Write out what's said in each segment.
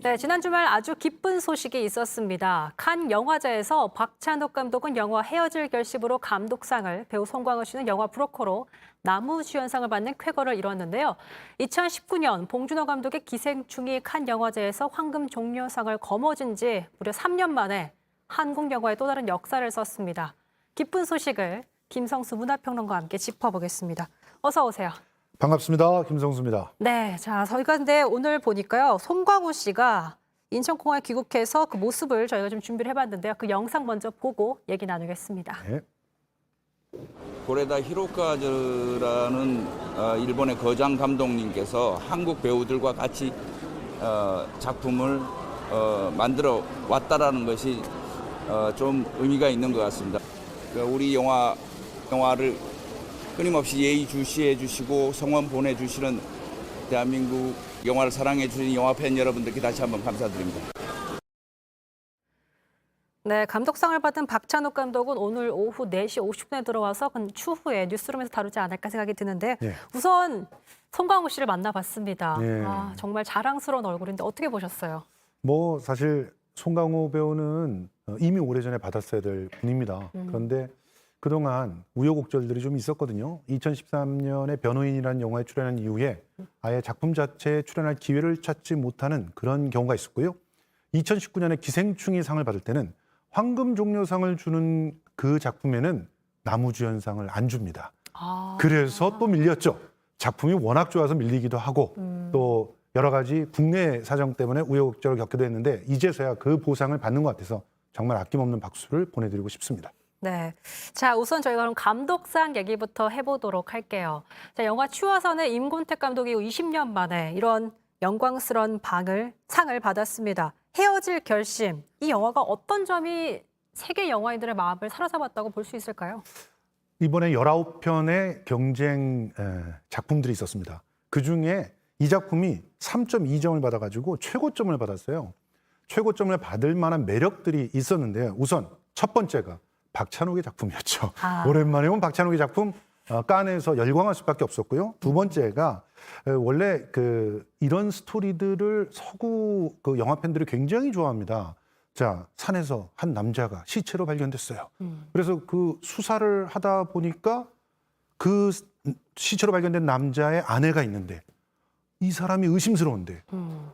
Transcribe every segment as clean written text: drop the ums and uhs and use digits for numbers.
네, 지난 주말 아주 기쁜 소식이 있었습니다. 칸 영화제에서 박찬욱 감독은 영화 헤어질 결심으로 감독상을, 배우 송강호 씨는 영화 브로커로 남우주연상을 받는 쾌거를 이뤘는데요. 2019년 봉준호 감독의 기생충이 칸 영화제에서 황금 종려상을 거머쥔 지 무려 3년 만에 한국 영화의 또 다른 역사를 썼습니다. 기쁜 소식을 김성수 문화평론가와 함께 짚어보겠습니다. 어서 오세요. 반갑습니다. 김성수입니다. 네, 자, 저희가 근데 오늘 보니까요, 송강호 씨가 인천공항에 귀국해서 그 모습을 저희가 좀 준비를 해봤는데요. 그 영상 먼저 보고 얘기 나누겠습니다. 네. 고레다 히로카즈라는 일본의 거장 감독님께서 한국 배우들과 같이 작품을 만들어 왔다라는 것이 좀 의미가 있는 것 같습니다. 우리 영화를 끊임없이 예의주시해 주시고 성원 보내주시는 대한민국 영화를 사랑해 주시는 영화 팬 여러분들께 다시 한번 감사드립니다. 네, 감독상을 받은 박찬욱 감독은 오늘 오후 4시 50분에 들어와서 추후에 뉴스룸에서 다루지 않을까 생각이 드는데 네. 우선 송강호 씨를 만나봤습니다. 네. 정말 자랑스러운 얼굴인데 어떻게 보셨어요? 뭐 사실 송강호 배우는 이미 오래전에 받았어야 될 분입니다. 그런데 그동안 우여곡절들이 좀 있었거든요. 2013년에 변호인이라는 영화에 출연한 이후에 아예 작품 자체에 출연할 기회를 찾지 못하는 그런 경우가 있었고요. 2019년에 기생충이 상을 받을 때는 황금종려상을 주는 그 작품에는 남우주연상을 안 줍니다. 그래서 또 밀렸죠. 작품이 워낙 좋아서 밀리기도 하고 또 여러 가지 국내 사정 때문에 우여곡절을 겪기도 했는데 이제서야 그 보상을 받는 것 같아서 정말 아낌없는 박수를 보내드리고 싶습니다. 네. 자, 우선 저희가 그럼 감독상 얘기부터 해보도록 할게요. 자, 영화 추화선의 임권택 감독이 20년 만에 이런 영광스러운 상을 받았습니다. 헤어질 결심. 이 영화가 어떤 점이 세계 영화인들의 마음을 사로잡았다고 볼 수 있을까요? 이번에 19편의 경쟁 작품들이 있었습니다. 그중에 이 작품이 3.2점을 받아가지고 최고점을 받았어요. 최고점을 받을 만한 매력들이 있었는데요. 우선 첫 번째가 박찬욱의 작품이었죠. 오랜만에 온 박찬욱의 작품, 칸에서 열광할 수밖에 없었고요. 두 번째가 원래 이런 스토리들을 서구 영화 팬들이 굉장히 좋아합니다. 자, 산에서 한 남자가 시체로 발견됐어요. 그래서 그 수사를 하다 보니까 그 시체로 발견된 남자의 아내가 있는데 이 사람이 의심스러운데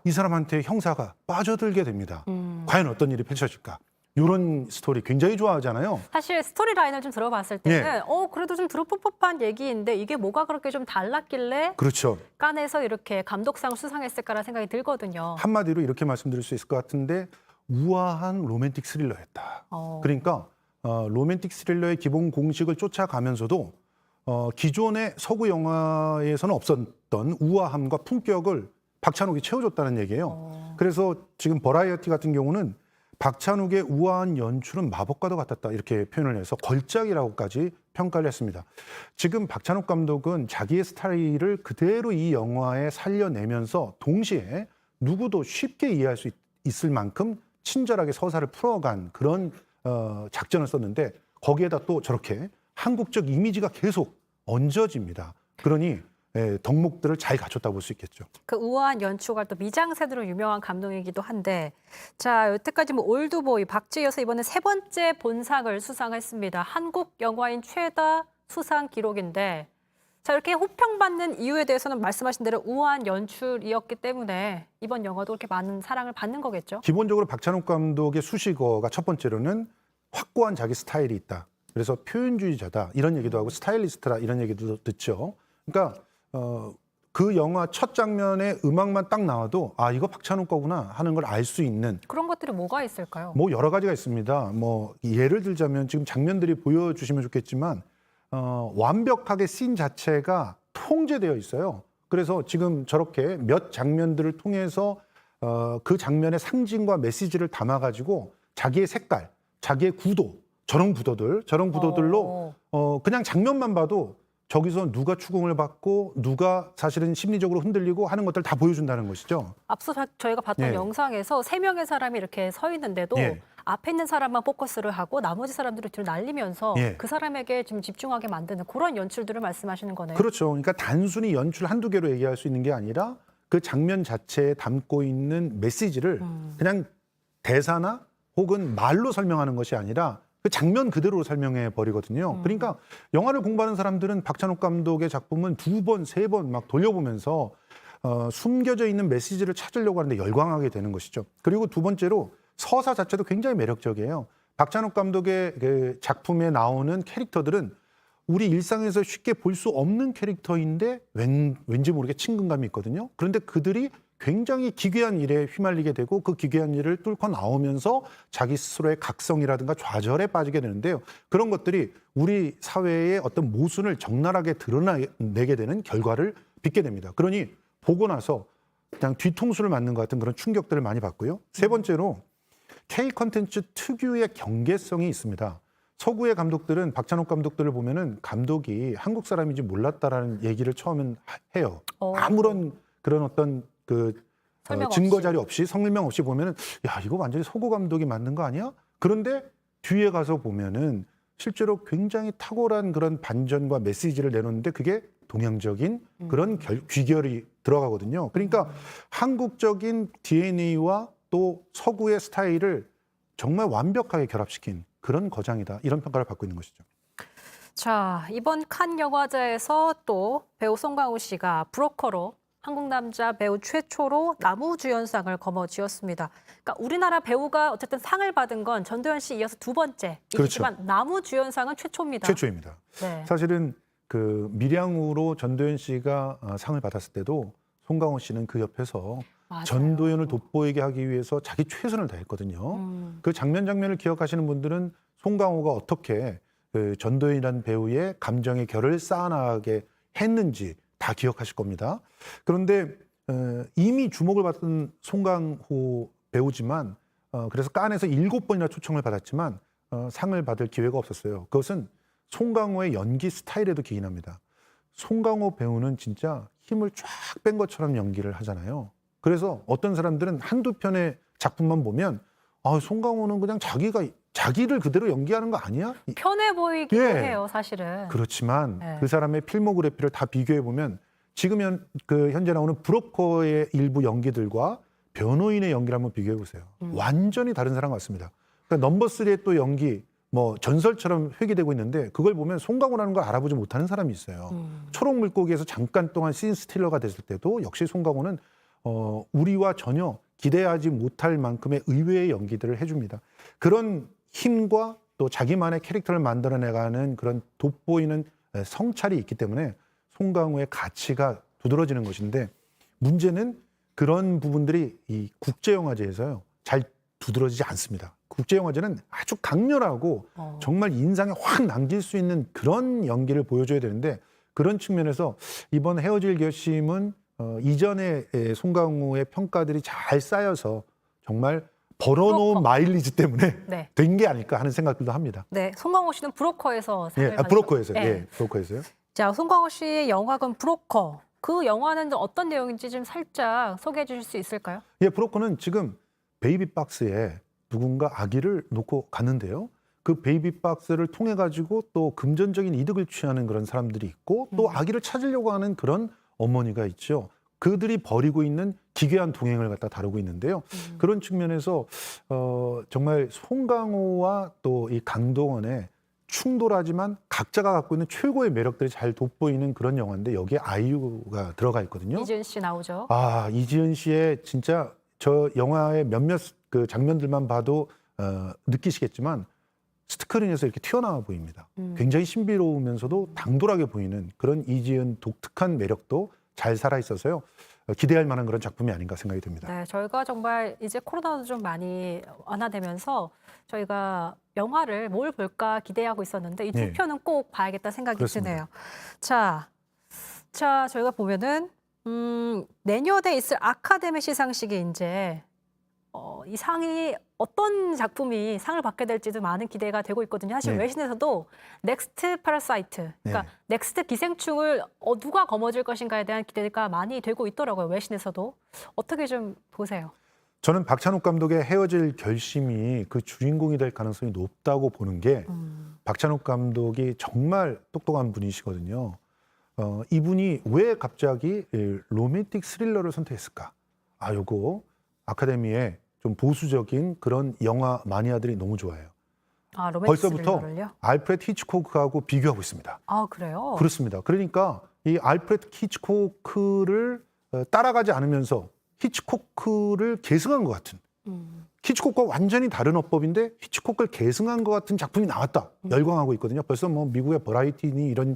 이 사람한테 형사가 빠져들게 됩니다. 과연 어떤 일이 펼쳐질까? 이런 스토리 굉장히 좋아하잖아요. 사실 스토리라인을 좀 들어봤을 때는 그래도 좀 들어볼 법한 얘기인데 이게 뭐가 그렇게 좀 달랐길래 그렇죠. 칸에서 이렇게 감독상을 수상했을까라는 생각이 들거든요. 한마디로 이렇게 말씀드릴 수 있을 것 같은데 우아한 로맨틱 스릴러였다. 그러니까 로맨틱 스릴러의 기본 공식을 쫓아가면서도 기존의 서구 영화에서는 없었던 우아함과 품격을 박찬욱이 채워줬다는 얘기예요. 그래서 지금 버라이어티 같은 경우는 박찬욱의 우아한 연출은 마법과도 같았다 이렇게 표현을 해서 걸작이라고까지 평가를 했습니다. 지금 박찬욱 감독은 자기의 스타일을 그대로 이 영화에 살려내면서 동시에 누구도 쉽게 이해할 수 있을 만큼 친절하게 서사를 풀어간 그런 작전을 썼는데 거기에다 또 저렇게 한국적 이미지가 계속 얹어집니다. 그러니 덕목들을 잘 갖췄다고 볼 수 있겠죠. 그 우아한 연출과 또 미장센으로 유명한 감독이기도 한데 자, 여태까지 올드보이, 박쥐에 이어서 이번에 세 번째 본상을 수상했습니다. 한국 영화인 최다 수상 기록인데 자, 이렇게 호평받는 이유에 대해서는 말씀하신 대로 우아한 연출이었기 때문에 이번 영화도 그렇게 많은 사랑을 받는 거겠죠? 기본적으로 박찬욱 감독의 수식어가 첫 번째로는 확고한 자기 스타일이 있다. 그래서 표현주의자다 이런 얘기도 하고 스타일리스트라 이런 얘기도 듣죠. 그러니까 그 영화 첫 장면에 음악만 딱 나와도 아 이거 박찬욱 거구나 하는 걸 알 수 있는 그런 것들이 뭐가 있을까요? 뭐 여러 가지가 있습니다. 뭐 예를 들자면 지금 장면들이 보여주시면 좋겠지만 완벽하게 씬 자체가 통제되어 있어요. 그래서 지금 저렇게 몇 장면들을 통해서 그 장면의 상징과 메시지를 담아가지고 자기의 색깔, 자기의 구도, 저런 구도들로 그냥 장면만 봐도 저기서 누가 추궁을 받고 누가 사실은 심리적으로 흔들리고 하는 것들 다 보여준다는 것이죠. 앞서 저희가 봤던 영상에서 3명의 사람이 이렇게 서 있는데도 앞에 있는 사람만 포커스를 하고 나머지 사람들을 뒤로 날리면서 그 사람에게 좀 집중하게 만드는 그런 연출들을 말씀하시는 거네요. 그렇죠. 그러니까 단순히 연출 한두 개로 얘기할 수 있는 게 아니라 그 장면 자체에 담고 있는 메시지를 그냥 대사나 혹은 말로 설명하는 것이 아니라 그 장면 그대로 설명해 버리거든요. 그러니까 영화를 공부하는 사람들은 박찬욱 감독의 작품은 2번, 3번 막 돌려보면서 숨겨져 있는 메시지를 찾으려고 하는데 열광하게 되는 것이죠. 그리고 두 번째로 서사 자체도 굉장히 매력적이에요. 박찬욱 감독의 그 작품에 나오는 캐릭터들은 우리 일상에서 쉽게 볼 수 없는 캐릭터인데 왠지 모르게 친근감이 있거든요. 그런데 그들이 굉장히 기괴한 일에 휘말리게 되고 그 기괴한 일을 뚫고 나오면서 자기 스스로의 각성이라든가 좌절에 빠지게 되는데요. 그런 것들이 우리 사회의 어떤 모순을 적나라하게 드러내게 되는 결과를 빚게 됩니다. 그러니 보고 나서 그냥 뒤통수를 맞는 것 같은 그런 충격들을 많이 받고요. 세 번째로 K 컨텐츠 특유의 경계성이 있습니다. 서구의 감독들은 박찬욱 감독들을 보면은 감독이 한국 사람인지 몰랐다라는 얘기를 처음엔 해요. 아무런 그런 어떤 그 설명 증거 없이. 자료 없이 설명 없이 보면은 야 이거 완전히 서구 감독이 만든 거 아니야? 그런데 뒤에 가서 보면은 실제로 굉장히 탁월한 그런 반전과 메시지를 내놓는데 그게 동양적인 그런 귀결이 들어가거든요. 그러니까 한국적인 DNA와 또 서구의 스타일을 정말 완벽하게 결합시킨 그런 거장이다. 이런 평가를 받고 있는 것이죠. 자, 이번 칸 영화제에서 또 배우 송강호 씨가 브로커로 한국 남자 배우 최초로 나무주연상을 거머쥐었습니다. 그러니까 우리나라 배우가 어쨌든 상을 받은 건 전도연 씨 이어서 두 번째이지만 그렇죠. 나무주연상은 최초입니다. 최초입니다. 네. 사실은 그 밀양으로 전도연 씨가 상을 받았을 때도 송강호 씨는 그 옆에서 맞아요. 전도연을 돋보이게 하기 위해서 자기 최선을 다했거든요. 그 장면을 기억하시는 분들은 송강호가 어떻게 그 전도연이라는 배우의 감정의 결을 쌓아나가게 했는지 다 기억하실 겁니다. 그런데 이미 주목을 받은 송강호 배우지만 그래서 칸에서 7번이나 초청을 받았지만 상을 받을 기회가 없었어요. 그것은 송강호의 연기 스타일에도 기인합니다. 송강호 배우는 진짜 힘을 쫙 뺀 것처럼 연기를 하잖아요. 그래서 어떤 사람들은 한두 편의 작품만 보면 송강호는 그냥 자기를 그대로 연기하는 거 아니야? 편해 보이기도 예. 해요, 사실은. 그렇지만 네. 그 사람의 필모그래피를 다 비교해 보면 지금 현재 나오는 브로커의 일부 연기들과 변호인의 연기를 한번 비교해 보세요. 완전히 다른 사람 같습니다. 그러니까 넘버 3의 또 연기 뭐 전설처럼 회귀되고 있는데 그걸 보면 송강호라는 걸 알아보지 못하는 사람이 있어요. 초록 물고기에서 잠깐 동안 씬 스틸러가 됐을 때도 역시 송강호는 우리와 전혀 기대하지 못할 만큼의 의외의 연기들을 해줍니다. 그런 힘과 또 자기만의 캐릭터를 만들어내가는 그런 돋보이는 성찰이 있기 때문에 송강호의 가치가 두드러지는 것인데 문제는 그런 부분들이 이 국제영화제에서요 잘 두드러지지 않습니다. 국제영화제는 아주 강렬하고 정말 인상에 확 남길 수 있는 그런 연기를 보여줘야 되는데 그런 측면에서 이번 헤어질 결심은 이전에 송강호의 평가들이 잘 쌓여서 정말 벌어놓은 브로커. 마일리지 때문에 네. 된 게 아닐까 하는 생각들도 합니다. 네, 송강호 씨는 브로커에서 상을 예, 받으셨- 브로커에서요. 네. 예, 브로커에서요. 자, 송강호 씨의 영화관 브로커. 그 영화는 어떤 내용인지 좀 살짝 소개해 주실 수 있을까요? 예, 브로커는 지금 베이비 박스에 누군가 아기를 놓고 갔는데요. 그 베이비 박스를 통해 가지고 또 금전적인 이득을 취하는 그런 사람들이 있고 또 아기를 찾으려고 하는 그런 어머니가 있죠. 그들이 벌이고 있는 기괴한 동행을 갖다 다루고 있는데요. 그런 측면에서 정말 송강호와 또 이 강동원의 충돌하지만 각자가 갖고 있는 최고의 매력들이 잘 돋보이는 그런 영화인데 여기에 아이유가 들어가 있거든요. 이지은 씨 나오죠. 이지은 씨의 진짜 저 영화의 몇몇 그 장면들만 봐도 느끼시겠지만 스크린에서 이렇게 튀어나와 보입니다. 굉장히 신비로우면서도 당돌하게 보이는 그런 이지은 독특한 매력도 잘 살아 있어서요. 기대할 만한 그런 작품이 아닌가 생각이 듭니다. 네, 저희가 정말 이제 코로나도 좀 많이 완화되면서 저희가 영화를 뭘 볼까 기대하고 있었는데 이 두 네. 편은 꼭 봐야겠다 생각이 그렇습니다. 드네요. 자, 저희가 보면은 내년에 있을 아카데미 시상식에 이제 이 상이 어떤 작품이 상을 받게 될지도 많은 기대가 되고 있거든요. 사실 네. 외신에서도 넥스트 파라사이트, 그러니까 네. 넥스트 기생충을 누가 거머쥘 것인가에 대한 기대가 많이 되고 있더라고요. 외신에서도. 어떻게 좀 보세요? 저는 박찬욱 감독의 헤어질 결심이 그 주인공이 될 가능성이 높다고 보는 게 박찬욱 감독이 정말 똑똑한 분이시거든요. 이분이 왜 갑자기 로맨틱 스릴러를 선택했을까? 요거 아카데미의 좀 보수적인 그런 영화 마니아들이 너무 좋아해요. 로맨틱 벌써부터 스릴러를요? 알프레드 히치코크하고 비교하고 있습니다. 그래요? 그렇습니다. 그러니까 이 알프레드 히치코크를 따라가지 않으면서 히치코크를 계승한 것 같은, 히치코크와 완전히 다른 어법인데 히치코크를 계승한 것 같은 작품이 나왔다. 열광하고 있거든요. 벌써 뭐 미국의 버라이티니 이런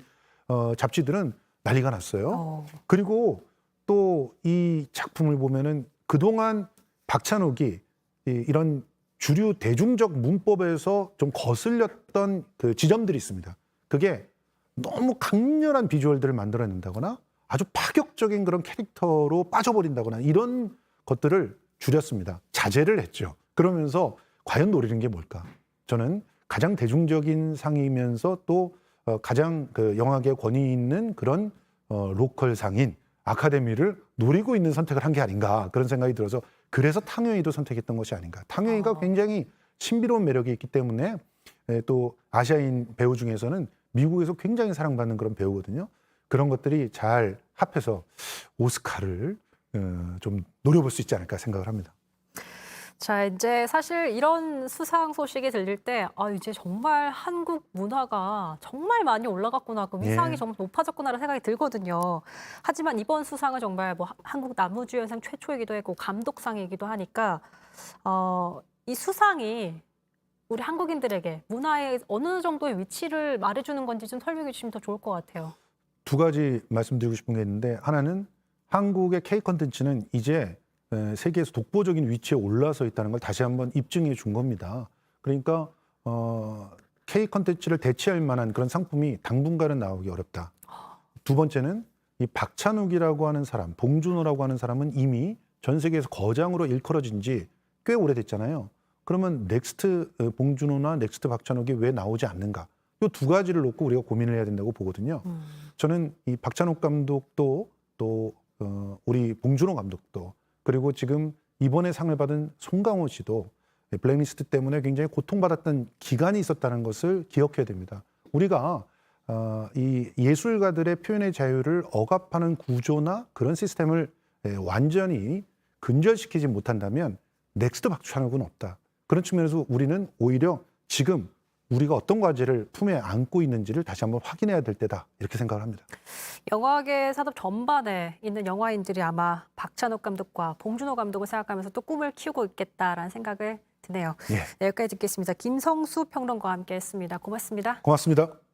잡지들은 난리가 났어요. 그리고 또 이 작품을 보면은 그동안 박찬욱이 이런 주류 대중적 문법에서 좀 거슬렸던 그 지점들이 있습니다. 그게 너무 강렬한 비주얼들을 만들어낸다거나 아주 파격적인 그런 캐릭터로 빠져버린다거나 이런 것들을 줄였습니다. 자제를 했죠. 그러면서 과연 노리는 게 뭘까? 저는 가장 대중적인 상이면서 또 가장 그 영화계 권위 있는 그런 로컬 상인 아카데미를 노리고 있는 선택을 한 게 아닌가 그런 생각이 들어서 그래서 탕웨이도 선택했던 것이 아닌가. 탕웨이가 굉장히 신비로운 매력이 있기 때문에 또 아시아인 배우 중에서는 미국에서 굉장히 사랑받는 그런 배우거든요. 그런 것들이 잘 합해서 오스카를 좀 노려볼 수 있지 않을까 생각을 합니다. 자, 이제 사실 이런 수상 소식이 들릴 때 이제 정말 한국 문화가 정말 많이 올라갔구나, 그 위상이 예. 정말 높아졌구나라는 생각이 들거든요. 하지만 이번 수상은 정말 뭐 한국 남우주연상 최초이기도 했고 감독상이기도 하니까 이 수상이 우리 한국인들에게 문화의 어느 정도의 위치를 말해주는 건지 좀 설명해 주시면 더 좋을 것 같아요. 두 가지 말씀드리고 싶은 게 있는데 하나는 한국의 K 콘텐츠는 이제 세계에서 독보적인 위치에 올라서 있다는 걸 다시 한번 입증해 준 겁니다. 그러니까 K 콘텐츠를 대체할 만한 그런 상품이 당분간은 나오기 어렵다. 두 번째는 이 박찬욱이라고 하는 사람, 봉준호라고 하는 사람은 이미 전 세계에서 거장으로 일컬어진 지 꽤 오래됐잖아요. 그러면 넥스트 봉준호나 넥스트 박찬욱이 왜 나오지 않는가? 이 두 가지를 놓고 우리가 고민을 해야 된다고 보거든요. 저는 이 박찬욱 감독도 또 우리 봉준호 감독도 그리고 지금 이번에 상을 받은 송강호 씨도 블랙리스트 때문에 굉장히 고통받았던 기간이 있었다는 것을 기억해야 됩니다. 우리가 이 예술가들의 표현의 자유를 억압하는 구조나 그런 시스템을 완전히 근절시키지 못한다면 넥스트 박찬욱은 없다. 그런 측면에서 우리는 오히려 지금 우리가 어떤 과제를 품에 안고 있는지를 다시 한번 확인해야 될 때다. 이렇게 생각을 합니다. 영화계 산업 전반에 있는 영화인들이 아마 박찬욱 감독과 봉준호 감독을 생각하면서 또 꿈을 키우고 있겠다라는 생각을 드네요. 예. 네, 여기까지 듣겠습니다. 김성수 평론가와 함께했습니다. 고맙습니다. 고맙습니다.